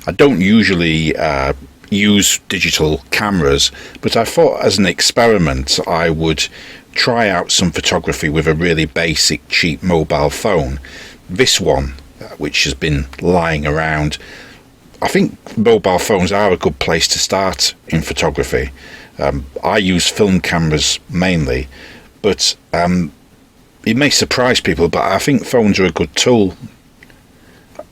I don't usually use digital cameras, but I thought as an experiment I would try out some photography with a really basic cheap mobile phone. This one, which has been lying around. I think mobile phones are a good place to start in photography. I use film cameras mainly, but it may surprise people, but I think phones are a good tool.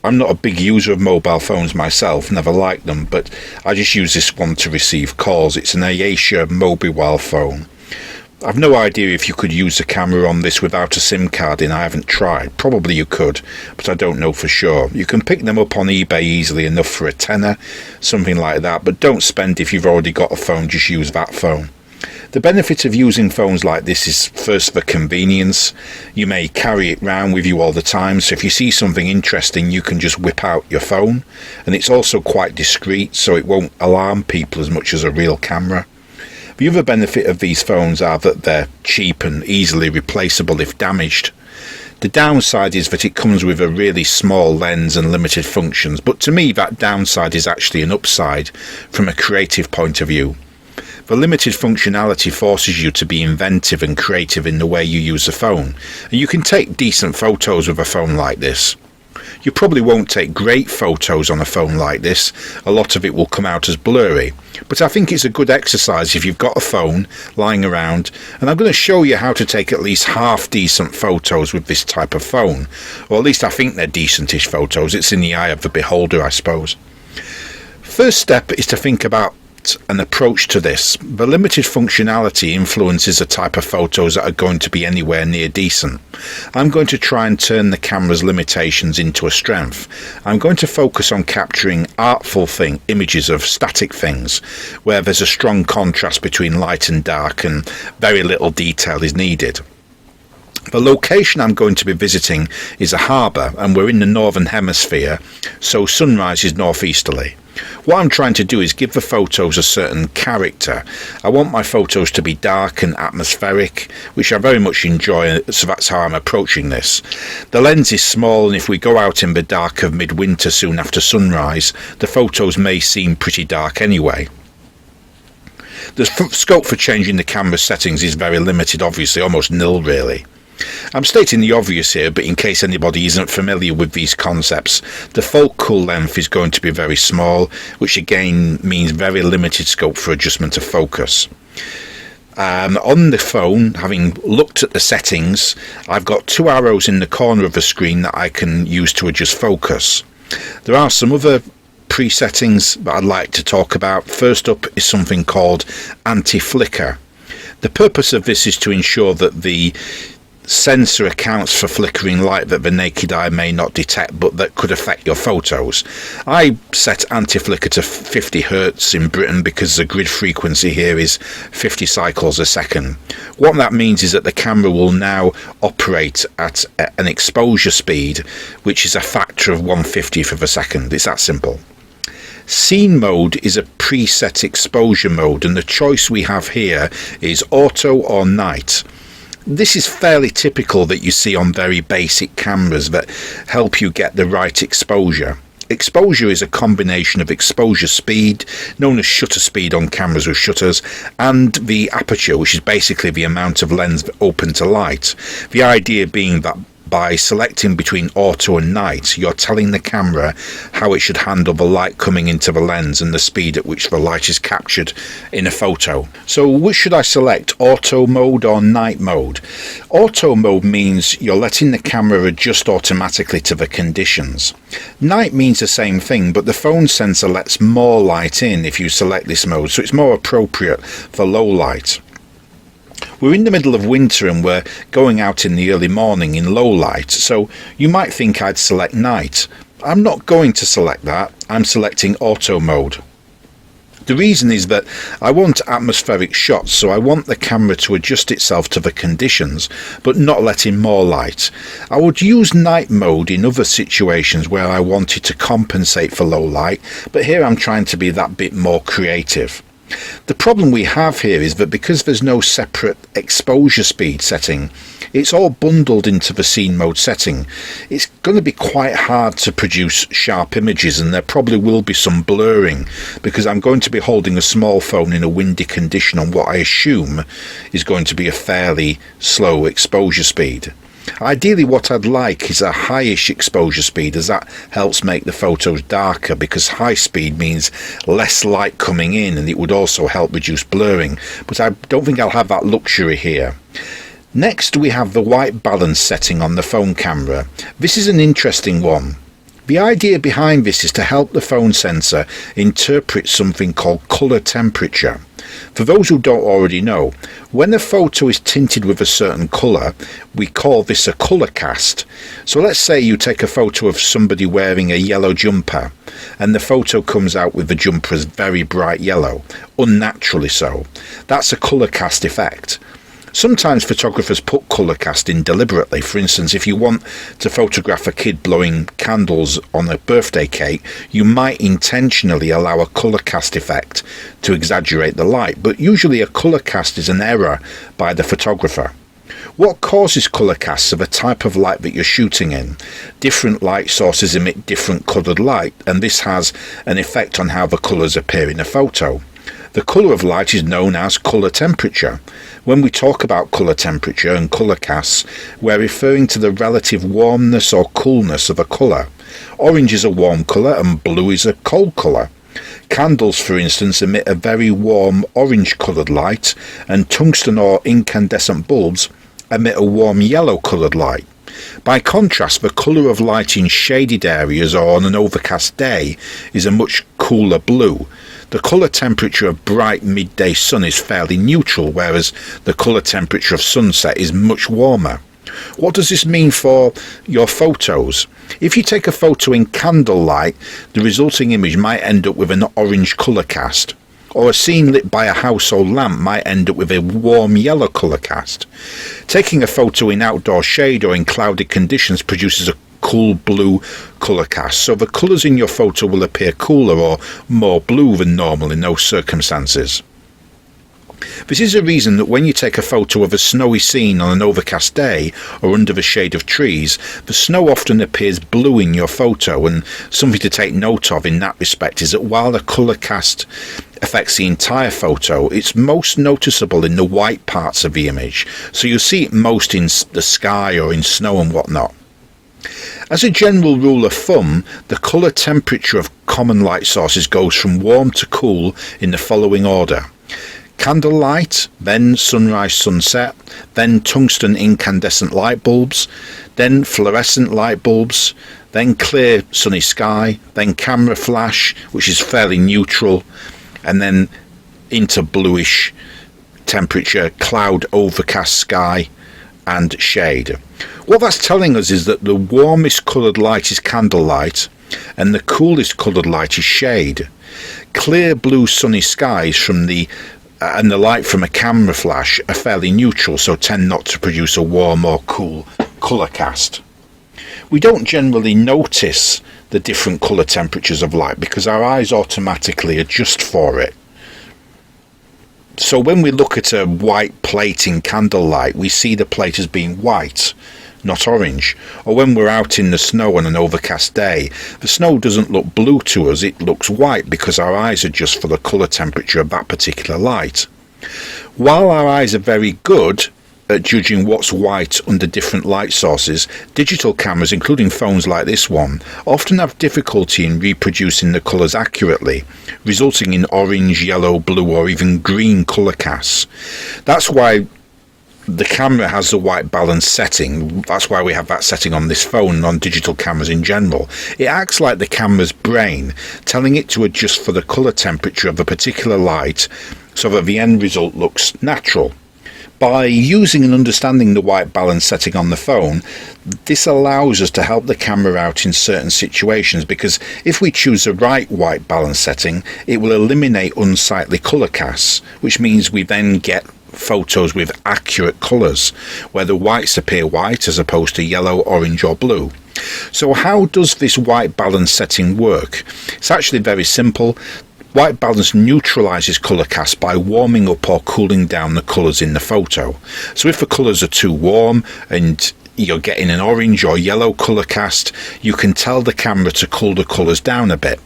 I'm not a big user of mobile phones myself, never liked them, but I just use this one to receive calls. It's an Asia mobile phone. I've no idea if you could use the camera on this without a SIM card in. I haven't tried. Probably you could, but I don't know for sure. You can pick them up on eBay easily enough for a tenner, something like that, but don't spend if you've already got a phone, just use that phone. The benefit of using phones like this is first for convenience. You may carry it round with you all the time, so if you see something interesting you can just whip out your phone, and it's also quite discreet, so it won't alarm people as much as a real camera. The other benefit of these phones are that they're cheap and easily replaceable if damaged. The downside is that it comes with a really small lens and limited functions, but to me that downside is actually an upside from a creative point of view. The limited functionality forces you to be inventive and creative in the way you use the phone, and you can take decent photos with a phone like this. You probably won't take great photos on a phone like this, a lot of it will come out as blurry, but I think it's a good exercise if you've got a phone lying around, and I'm going to show you how to take at least half decent photos with this type of phone, or at least I think they're decentish photos. It's in the eye of the beholder, I suppose. First step is to think about an approach to this. The limited functionality influences the type of photos that are going to be anywhere near decent. I'm going to try and turn the camera's limitations into a strength. I'm going to focus on capturing artful images of static things, where there's a strong contrast between light and dark and very little detail is needed. The location I'm going to be visiting is a harbour, and we're in the northern hemisphere, so sunrise is northeasterly. What I'm trying to do is give the photos a certain character. I want my photos to be dark and atmospheric, which I very much enjoy, so that's how I'm approaching this. The lens is small, and if we go out in the dark of midwinter soon after sunrise, the photos may seem pretty dark anyway. The scope for changing the camera settings is very limited, obviously, almost nil really. I'm stating the obvious here, but in case anybody isn't familiar with these concepts, the focal length is going to be very small, which again means very limited scope for adjustment of focus. On the phone, having looked at the settings, I've got two arrows in the corner of the screen that I can use to adjust focus. There are some other pre-settings that I'd like to talk about. First up is something called anti-flicker. The purpose of this is to ensure that the sensor accounts for flickering light that the naked eye may not detect but that could affect your photos. I set anti-flicker to 50 Hz in Britain because the grid frequency here is 50 cycles a second. What that means is that the camera will now operate at an exposure speed which is a factor of 1/50th of a second. It's that simple. Scene mode is a preset exposure mode, and the choice we have here is auto or night. This is fairly typical that you see on very basic cameras that help you get the right exposure. Exposure is a combination of exposure speed, known as shutter speed on cameras with shutters, and the aperture, which is basically the amount of lens open to light. The idea being that by selecting between auto and night, you're telling the camera how it should handle the light coming into the lens and the speed at which the light is captured in a photo. So which should I select, auto mode or night mode? Auto mode means you're letting the camera adjust automatically to the conditions. Night means the same thing, but the phone sensor lets more light in if you select this mode, so it's more appropriate for low light. We're in the middle of winter and we're going out in the early morning in low light, so you might think I'd select night. I'm not going to select that, I'm selecting auto mode. The reason is that I want atmospheric shots, so I want the camera to adjust itself to the conditions, but not let in more light. I would use night mode in other situations where I wanted to compensate for low light, but here I'm trying to be that bit more creative. The problem we have here is that because there's no separate exposure speed setting, it's all bundled into the scene mode setting. It's going to be quite hard to produce sharp images, and there probably will be some blurring because I'm going to be holding a small phone in a windy condition on what I assume is going to be a fairly slow exposure speed. Ideally what I'd like is a highish exposure speed, as that helps make the photos darker, because high speed means less light coming in and it would also help reduce blurring, but I don't think I'll have that luxury here. Next we have the white balance setting on the phone camera. This is an interesting one. The idea behind this is to help the phone sensor interpret something called colour temperature. For those who don't already know, when a photo is tinted with a certain colour, we call this a colour cast. So let's say you take a photo of somebody wearing a yellow jumper, and the photo comes out with the jumper as very bright yellow, unnaturally so. That's a colour cast effect. Sometimes photographers put colour cast in deliberately. For instance, if you want to photograph a kid blowing candles on a birthday cake, you might intentionally allow a colour cast effect to exaggerate the light, but usually a colour cast is an error by the photographer. What causes colour casts are the type of light that you're shooting in. Different light sources emit different coloured light, and this has an effect on how the colours appear in a photo. The colour of light is known as colour temperature. When we talk about colour temperature and colour casts, we're referring to the relative warmness or coolness of a colour. Orange is a warm colour and blue is a cold colour. Candles, for instance, emit a very warm orange coloured light, and tungsten or incandescent bulbs emit a warm yellow coloured light. By contrast, the colour of light in shaded areas or on an overcast day is a much cooler blue. The colour temperature of bright midday sun is fairly neutral, whereas the colour temperature of sunset is much warmer. What does this mean for your photos? If you take a photo in candlelight, the resulting image might end up with an orange colour cast, or a scene lit by a household lamp might end up with a warm yellow colour cast. Taking a photo in outdoor shade or in cloudy conditions produces a cool blue colour cast, so the colours in your photo will appear cooler or more blue than normal in those circumstances. This is a reason that when you take a photo of a snowy scene on an overcast day or under the shade of trees, the snow often appears blue in your photo, and something to take note of in that respect is that while the colour cast affects the entire photo, it's most noticeable in the white parts of the image, so you'll see it most in the sky or in snow and whatnot. As a general rule of thumb, the colour temperature of common light sources goes from warm to cool in the following order: candlelight, then sunrise sunset, then tungsten incandescent light bulbs, then fluorescent light bulbs, then clear sunny sky, then camera flash, which is fairly neutral, and then into bluish temperature, cloud, overcast sky, and shade. What that's telling us is that the warmest coloured light is candlelight and the coolest coloured light is shade. Clear blue sunny skies and the light from a camera flash are fairly neutral, so tend not to produce a warm or cool colour cast. We don't generally notice the different colour temperatures of light because our eyes automatically adjust for it. So when we look at a white plate in candlelight, we see the plate as being white, not orange. Or when we're out in the snow on an overcast day, the snow doesn't look blue to us, it looks white because our eyes adjust for the colour temperature of that particular light. While our eyes are very good at judging what's white under different light sources, digital cameras, including phones like this one, often have difficulty in reproducing the colours accurately, resulting in orange, yellow, blue or even green colour casts. That's why the camera has the white balance setting. That's why we have that setting on this phone and on digital cameras in general. It acts like the camera's brain, telling it to adjust for the colour temperature of a particular light so that the end result looks natural. By using and understanding the white balance setting on the phone, this allows us to help the camera out in certain situations, because if we choose the right white balance setting, it will eliminate unsightly colour casts, which means we then get photos with accurate colours, where the whites appear white as opposed to yellow, orange or blue. So how does this white balance setting work? It's actually very simple. White balance neutralises colour cast by warming up or cooling down the colours in the photo. So if the colours are too warm and you're getting an orange or yellow colour cast, you can tell the camera to cool the colours down a bit.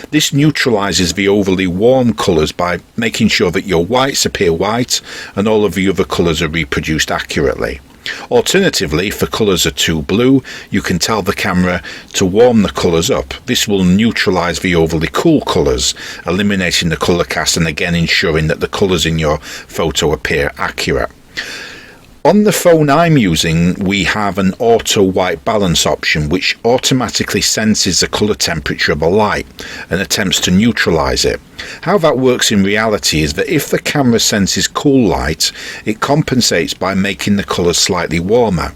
This neutralises the overly warm colours by making sure that your whites appear white and all of the other colours are reproduced accurately. Alternatively, if the colours are too blue, you can tell the camera to warm the colours up. This will neutralise the overly cool colours, eliminating the colour cast and again ensuring that the colours in your photo appear accurate. On the phone I'm using, we have an auto white balance option which automatically senses the colour temperature of a light and attempts to neutralise it. How that works in reality is that if the camera senses cool light, it compensates by making the colours slightly warmer,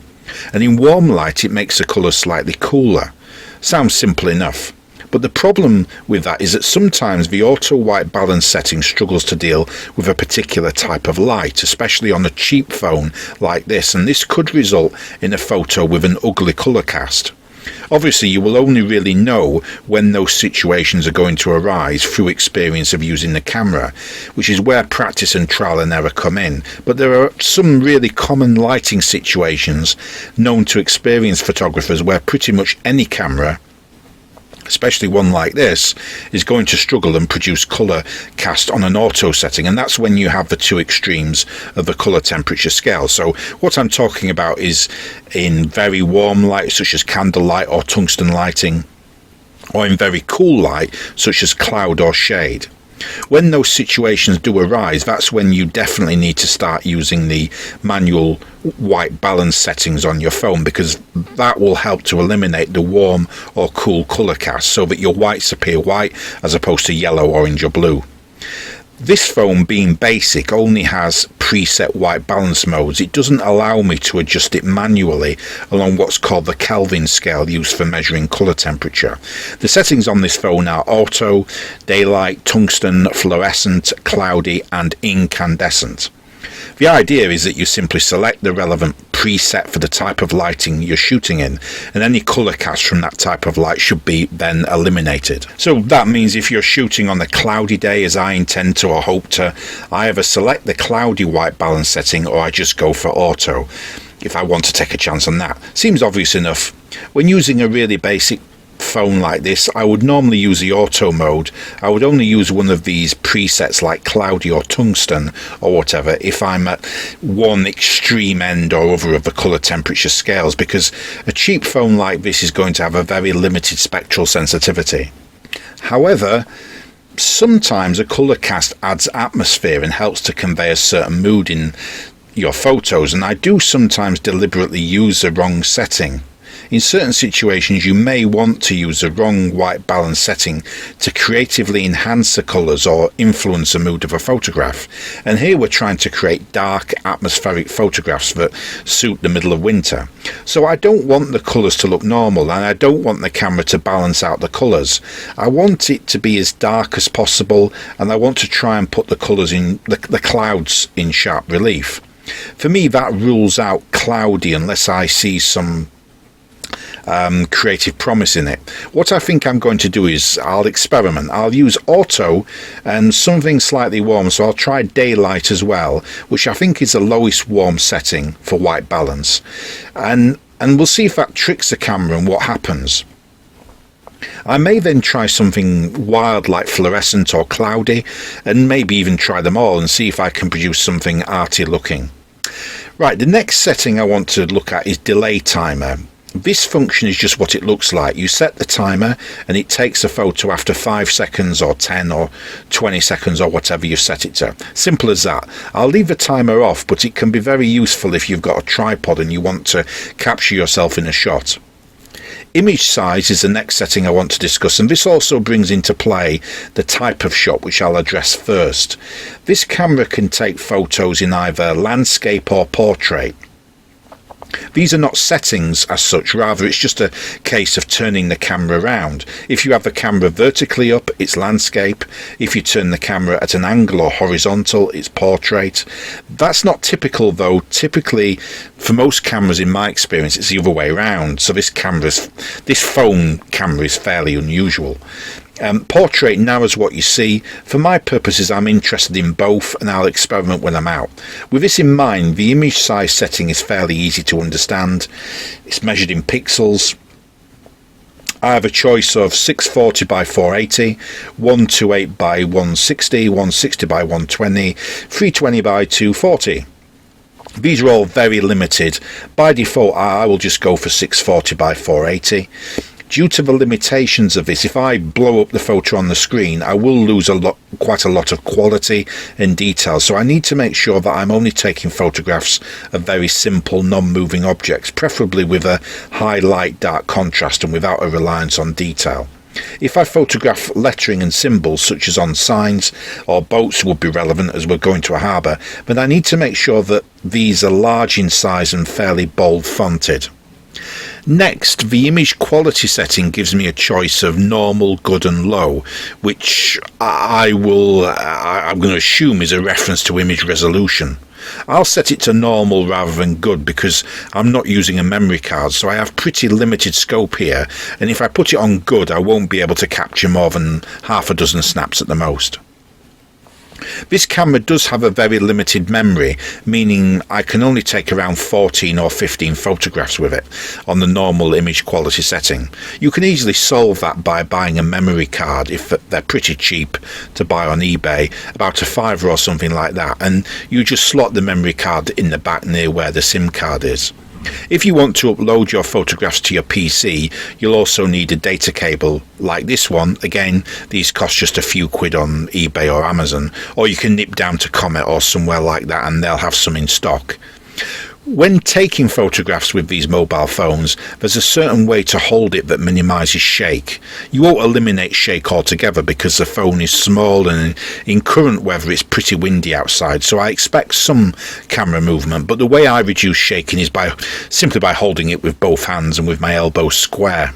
and in warm light it makes the colours slightly cooler. Sounds simple enough. But the problem with that is that sometimes the auto white balance setting struggles to deal with a particular type of light, especially on a cheap phone like this, and this could result in a photo with an ugly colour cast. Obviously, you will only really know when those situations are going to arise through experience of using the camera, which is where practice and trial and error come in. But there are some really common lighting situations known to experienced photographers where pretty much any camera, especially one like this, is going to struggle and produce colour cast on an auto setting, and that's when you have the two extremes of the colour temperature scale. So what I'm talking about is in very warm light such as candlelight or tungsten lighting, or in very cool light such as cloud or shade. When those situations do arise, that's when you definitely need to start using the manual white balance settings on your phone, because that will help to eliminate the warm or cool colour cast so that your whites appear white as opposed to yellow, orange or blue. This phone, being basic, only has preset white balance modes. It doesn't allow me to adjust it manually along what's called the Kelvin scale used for measuring colour temperature. The settings on this phone are auto, daylight, tungsten, fluorescent, cloudy and incandescent. The idea is that you simply select the relevant preset for the type of lighting you're shooting in, and any colour cast from that type of light should be then eliminated. So that means if you're shooting on a cloudy day, as I intend to or hope to, I either select the cloudy white balance setting or I just go for auto if I want to take a chance on that. Seems obvious enough. When using a really basic phone like this, I would normally use the auto mode. I would only use one of these presets like cloudy or tungsten or whatever if I'm at one extreme end or other of the colour temperature scales, because a cheap phone like this is going to have a very limited spectral sensitivity. However, sometimes a colour cast adds atmosphere and helps to convey a certain mood in your photos, and I do sometimes deliberately use the wrong setting. In certain situations you may want to use the wrong white balance setting to creatively enhance the colours or influence the mood of a photograph, and here we're trying to create dark atmospheric photographs that suit the middle of winter. So I don't want the colours to look normal, and I don't want the camera to balance out the colours. I want it to be as dark as possible, and I want to try and put the colours in the clouds in sharp relief. For me, that rules out cloudy unless I see some creative promise in it. What I think I'm going to do is I'll experiment. I'll use auto and something slightly warm, so I'll try daylight as well, which I think is the lowest warm setting for white balance, and we'll see if that tricks the camera and what happens. I may then try something wild like fluorescent or cloudy, and maybe even try them all and see if I can produce something arty looking. Right, the next setting I want to look at is delay timer. This function is just what it looks like. You set the timer and it takes a photo after 5 seconds or 10 or 20 seconds or whatever you've set it to. Simple as that. I'll leave the timer off, but it can be very useful if you've got a tripod and you want to capture yourself in a shot. Image size is the next setting I want to discuss, and this also brings into play the type of shot, which I'll address first. This camera can take photos in either landscape or portrait. These are not settings as such, rather it's just a case of turning the camera around. If you have the camera vertically up, it's landscape. If you turn the camera at an angle or horizontal, it's portrait. That's not typical though. Typically, for most cameras in my experience, it's the other way around. So this phone camera is fairly unusual. Portrait narrows what you see. For my purposes, I'm interested in both, and I'll experiment when I'm out. With this in mind, the image size setting is fairly easy to understand. It's measured in pixels. I have a choice of 640 by 480, 128 by 160, 160 by 120, 320 by 240. These are all very limited. By default, I will just go for 640 by 480. Due to the limitations of this, if I blow up the photo on the screen, I will lose quite a lot of quality and detail. So I need to make sure that I'm only taking photographs of very simple, non-moving objects, preferably with a high light dark contrast and without a reliance on detail. If I photograph lettering and symbols such as on signs or boats would be relevant as we're going to a harbour, but I need to make sure that these are large in size and fairly bold fonted. Next, the image quality setting gives me a choice of normal, good and low, which I'm going to assume is a reference to image resolution. I'll set it to normal rather than good because I'm not using a memory card, so I have pretty limited scope here, and if I put it on good I won't be able to capture more than half a dozen snaps at the most. This camera does have a very limited memory, meaning I can only take around 14 or 15 photographs with it on the normal image quality setting. You can easily solve that by buying a memory card if they're pretty cheap to buy on eBay, about a £5 or something like that, and you just slot the memory card in the back near where the SIM card is. If you want to upload your photographs to your PC, you'll also need a data cable like this one. Again, these cost just a few quid on eBay or Amazon, or you can nip down to Comet or somewhere like that and they'll have some in stock. When taking photographs with these mobile phones, there's a certain way to hold it that minimises shake. You won't eliminate shake altogether because the phone is small and in current weather it's pretty windy outside, so I expect some camera movement, but the way I reduce shaking is simply by holding it with both hands and with my elbow square.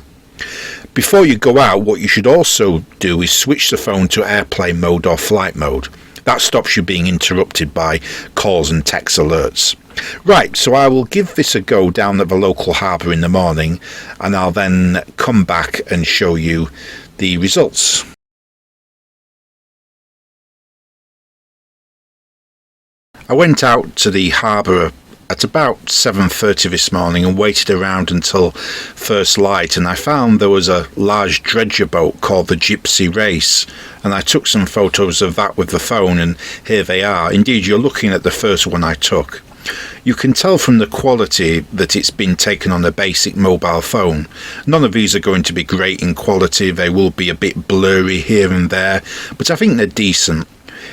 Before you go out, what you should also do is switch the phone to airplane mode or flight mode. That stops you being interrupted by calls and text alerts. Right, so I will give this a go down at the local harbour in the morning, and I'll then come back and show you the results. I went out to the harbour at about 7:30 this morning and waited around until first light, and I found there was a large dredger boat called the Gypsy Race, and I took some photos of that with the phone, and here they are. Indeed, you're looking at the first one I took. You can tell from the quality that it's been taken on a basic mobile phone. None of these are going to be great in quality, they will be a bit blurry here and there, but I think they're decent.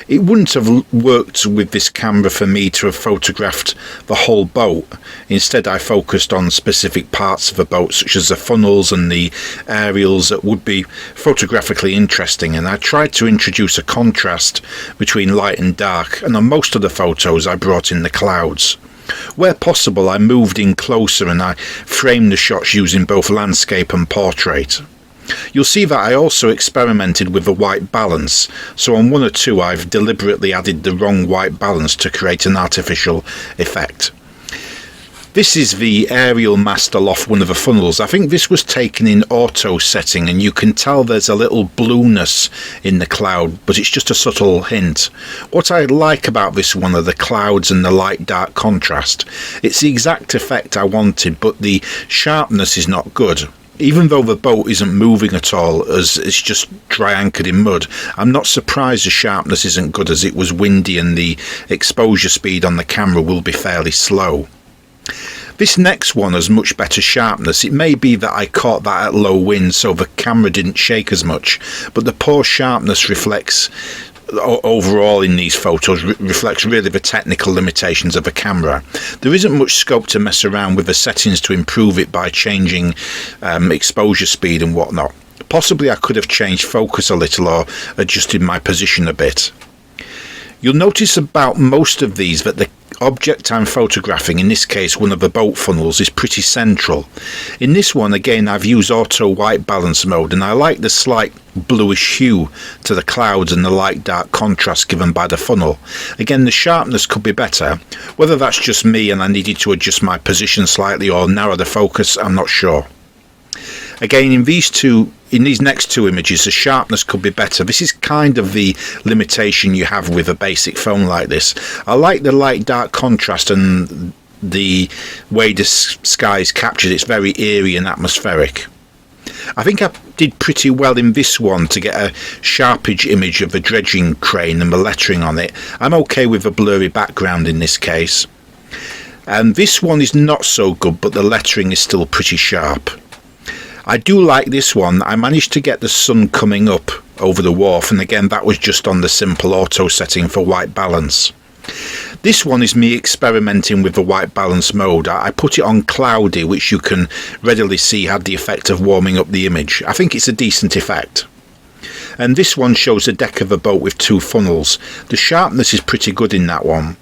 It wouldn't have worked with this camera for me to have photographed the whole boat. Instead I focused on specific parts of the boat such as the funnels and the aerials that would be photographically interesting, and I tried to introduce a contrast between light and dark, and on most of the photos I brought in the clouds. Where possible I moved in closer and I framed the shots using both landscape and portrait. You'll see that I also experimented with the white balance, so on one or two I've deliberately added the wrong white balance to create an artificial effect. This is the aerial mast aloft one of the funnels. I think this was taken in auto setting, and you can tell there's a little blueness in the cloud, but it's just a subtle hint. What I like about this one are the clouds and the light dark contrast. It's the exact effect I wanted, but the sharpness is not good. Even though the boat isn't moving at all, as it's just dry anchored in mud, I'm not surprised the sharpness isn't good, as it was windy and the exposure speed on the camera will be fairly slow. This next one has much better sharpness. It may be that I caught that at low wind so the camera didn't shake as much, but the poor sharpness reflects overall in these photos reflects really the technical limitations of a camera. There isn't much scope to mess around with the settings to improve it by changing exposure speed and whatnot. Possibly I could have changed focus a little or adjusted my position a bit. You'll notice about most of these that the object I'm photographing, in this case one of the boat funnels, is pretty central. In this one again I've used auto white balance mode, and I like the slight bluish hue to the clouds and the light dark contrast given by the funnel. Again, the sharpness could be better. Whether that's just me and I needed to adjust my position slightly or narrow the focus, I'm not sure. Again, in these next two images, the sharpness could be better. This is kind of the limitation you have with a basic phone like this. I like the light dark contrast and the way the sky is captured. It's very eerie and atmospheric. I think I did pretty well in this one to get a sharpage image of a dredging crane and the lettering on it. I'm okay with a blurry background in this case. And this one is not so good, but the lettering is still pretty sharp. I do like this one. I managed to get the sun coming up over the wharf, and again that was just on the simple auto setting for white balance. This one is me experimenting with the white balance mode. I put it on cloudy, which you can readily see had the effect of warming up the image. I think it's a decent effect. And this one shows the deck of a boat with two funnels. The sharpness is pretty good in that one.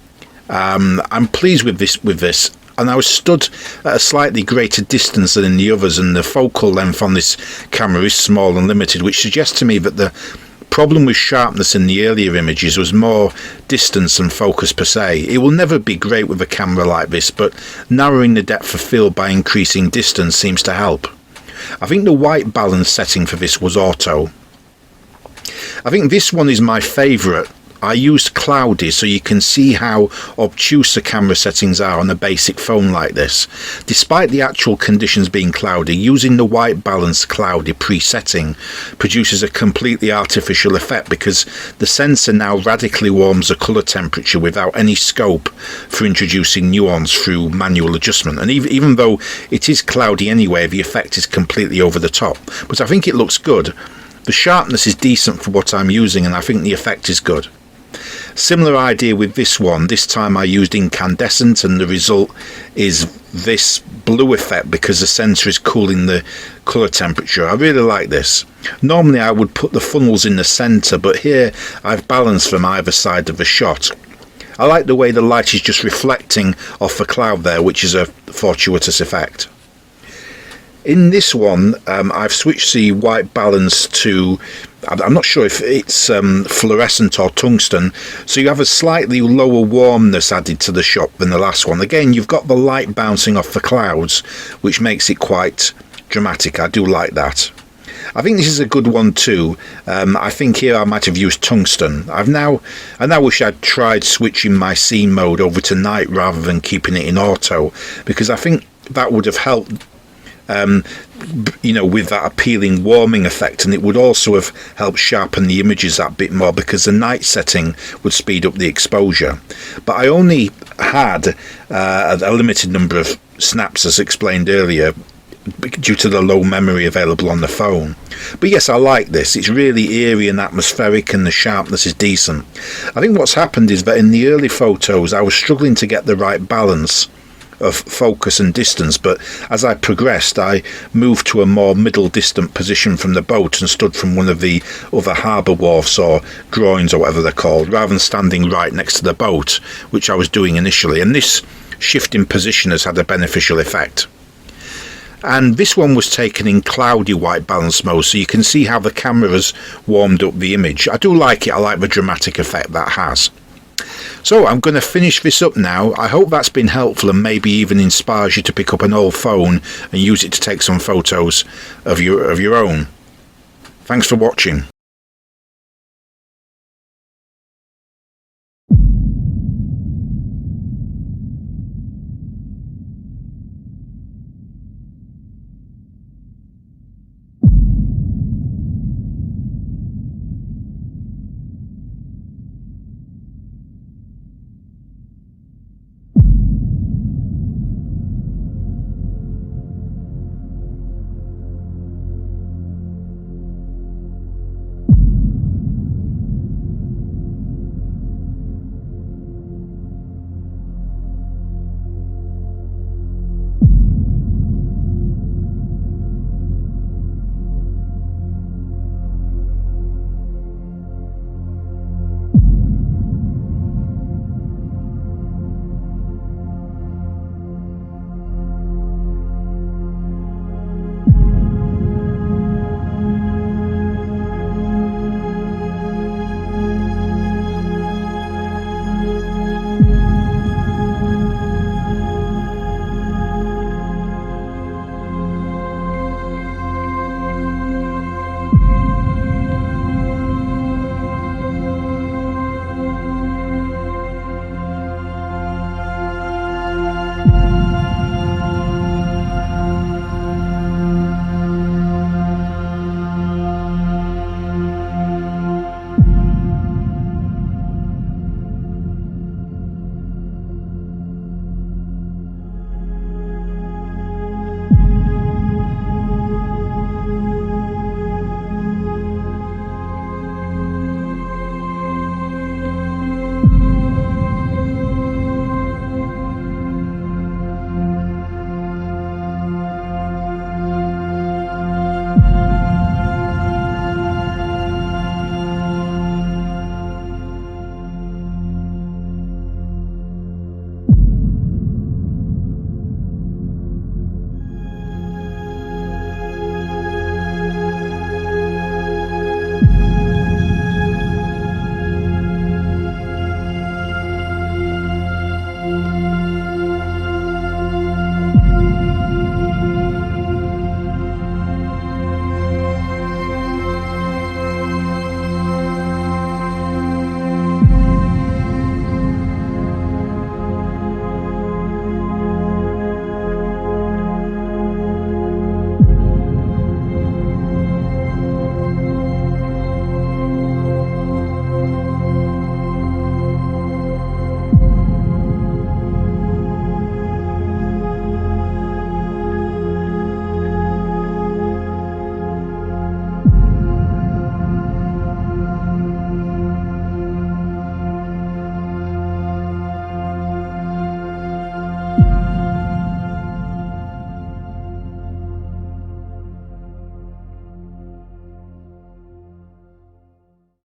I'm pleased with this, and I was stood at a slightly greater distance than in the others, and the focal length on this camera is small and limited, which suggests to me that the problem with sharpness in the earlier images was more distance than focus per se. It will never be great with a camera like this, but narrowing the depth of field by increasing distance seems to help. I think the white balance setting for this was auto. I think this one is my favourite. I used cloudy so you can see how obtuse the camera settings are on a basic phone like this. Despite the actual conditions being cloudy, using the white balance cloudy presetting produces a completely artificial effect because the sensor now radically warms the colour temperature without any scope for introducing nuance through manual adjustment. And even though it is cloudy anyway, the effect is completely over the top. But I think it looks good. The sharpness is decent for what I'm using, and I think the effect is good. Similar idea with this one. This time I used incandescent, and the result is this blue effect because the sensor is cooling the colour temperature. I really like this. Normally I would put the funnels in the centre, but here I've balanced them either side of the shot. I like the way the light is just reflecting off the cloud there, which is a fortuitous effect. In this one, I've switched the white balance to, I'm not sure if it's fluorescent or tungsten, so you have a slightly lower warmness added to the shot than the last one. Again, you've got the light bouncing off the clouds, which makes it quite dramatic. I do like that. I think this is a good one too. I think here I might have used tungsten. I now wish I'd tried switching my scene mode over to night rather than keeping it in auto, because I think that would have helped with that appealing warming effect, and it would also have helped sharpen the images that bit more because the night setting would speed up the exposure. But I only had a limited number of snaps, as explained earlier, due to the low memory available on the phone. But yes, I like this. It's really eerie and atmospheric, and the sharpness is decent. I think what's happened is that in the early photos I was struggling to get the right balance of focus and distance, but as I progressed I moved to a more middle distant position from the boat and stood from one of the other harbour wharfs or groins or whatever they're called, rather than standing right next to the boat, which I was doing initially, and this shift in position has had a beneficial effect. And this one was taken in cloudy white balance mode, so you can see how the camera has warmed up the image. I do like it. I like the dramatic effect that has. So I'm going to finish this up now. I hope that's been helpful and maybe even inspires you to pick up an old phone and use it to take some photos of your own. Thanks for watching.